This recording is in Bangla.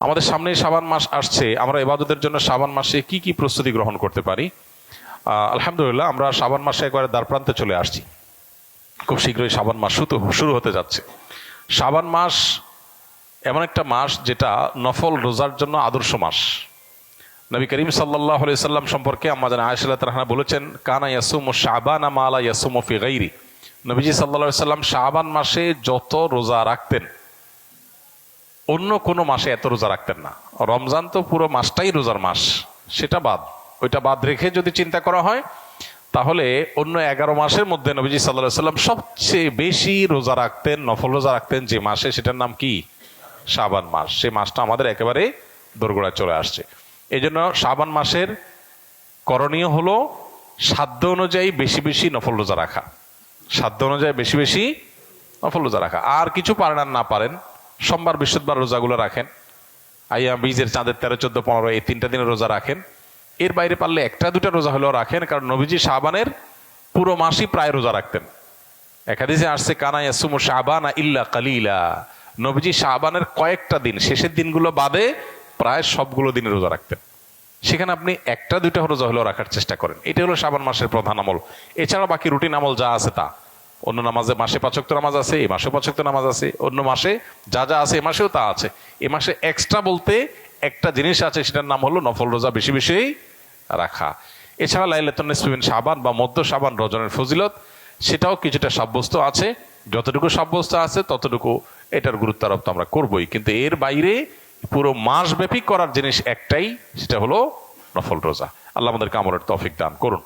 আমাদের সামনে শাবান মাস আসছে, আমরা ইবাদতের জন্য শাবান মাসে কি কি প্রস্তুতি গ্রহণ করতে পারি? আলহামদুলিল্লাহ, আমরা শাবান মাসে একবারে দ্বারপ্রান্তে চলে আসছি। খুব শীঘ্রই শাবান মাস শুরু হতে যাচ্ছে। শাবান মাস এমন একটা মাস যেটা নফল রোজার জন্য আদর্শ মাস। নবী করিম সাল্লাল্লাহু আলাইহি সাল্লাম সম্পর্কে আম্মা জান আয়েশা রাদিয়াল্লাহু আনহা বলেছেন, কানা ইয়াসুমু শাবানা মা লা ইয়াসুমু ফি গায়রি। নবীজি সাল্লাল্লাহু আলাইহি সাল্লাম শাবান মাসে যত রোজা রাখতেন, অন্য কোনো মাসে এত রোজা রাখতেন না। রমজান তো পুরো মাসটাই রোজার মাস, সেটা বাদ, ওইটা বাদ রেখে যদি চিন্তা করা হয় তাহলে অন্য 11 মাসের মধ্যে নবীজি সাল্লাল্লাহু আলাইহি সাল্লাম সবচেয়ে বেশি রোজা রাখতেন, নফল রোজা রাখতেন যে মাসে, সেটার নাম কি? শাবান মাস। সেই মাসটা আমাদের একেবারে দোরগোড়ায় চলে আসছে। এই জন্য শাবান মাসের করণীয় হলো সাধ্য অনুযায়ী বেশি বেশি নফল রোজা রাখা, সাধ্য অনুযায়ী বেশি বেশি নফল রোজা রাখা। আর কিছু পারেন আর না পারেন, সোমবার বৃহস্পতিবার রোজাগুলো রাখেন, আইয়া বীজের চাঁদের 13, 14, 15 এই 3টা দিনের রোজা রাখেন। এর বাইরে পারলে 1টা 2টা রোজা হলেও রাখেন, কারণ নবীজি শাবানের পুরো মাসই প্রায় রোজা রাখতেন। এক হাদিসে আসছে, কানা ইয়াসুমু শাবানা ইল্লা কালিলা। নবীজি শাবানের কয়েকটা দিন, শেষের দিনগুলো বাদে প্রায় সবগুলো দিনে রোজা রাখতেন। সেখানে আপনি 1টা 2টা রোজা হলেও রাখার চেষ্টা করেন। এটা হলো শাবান মাসের প্রধান আমল। এছাড়া বাকি রুটিন আমল যা আছে তা, অন্য নামাজে মাসে 5 ওয়াক্ত নামাজ আছে, এই মাসে 5 ওয়াক্ত নামাজ আছে, অন্য মাসে যা যা আছে এ মাসেও তা আছে। এ মাসে এক্সট্রা বলতে একটা জিনিস আছে, সেটার নাম হলো নফল রোজা বেশি বেশি রাখা। এছাড়া লাইলাতুন নিসফি মিন শাবান বা মধ্য শাবান রজনের ফজিলত, সেটাও কিছুটা সাব্যস্ত আছে। যতটুকু সাব্যস্ত আছে ততটুকু এটার গুরুত্ব আরোপ তো আমরা করবোই, কিন্তু এর বাইরে পুরো মাস ব্যাপী করার জিনিস একটাই, সেটা হলো নফল রোজা। আল্লাহ আমাদেরকে আমলের তৌফিক দান করুন।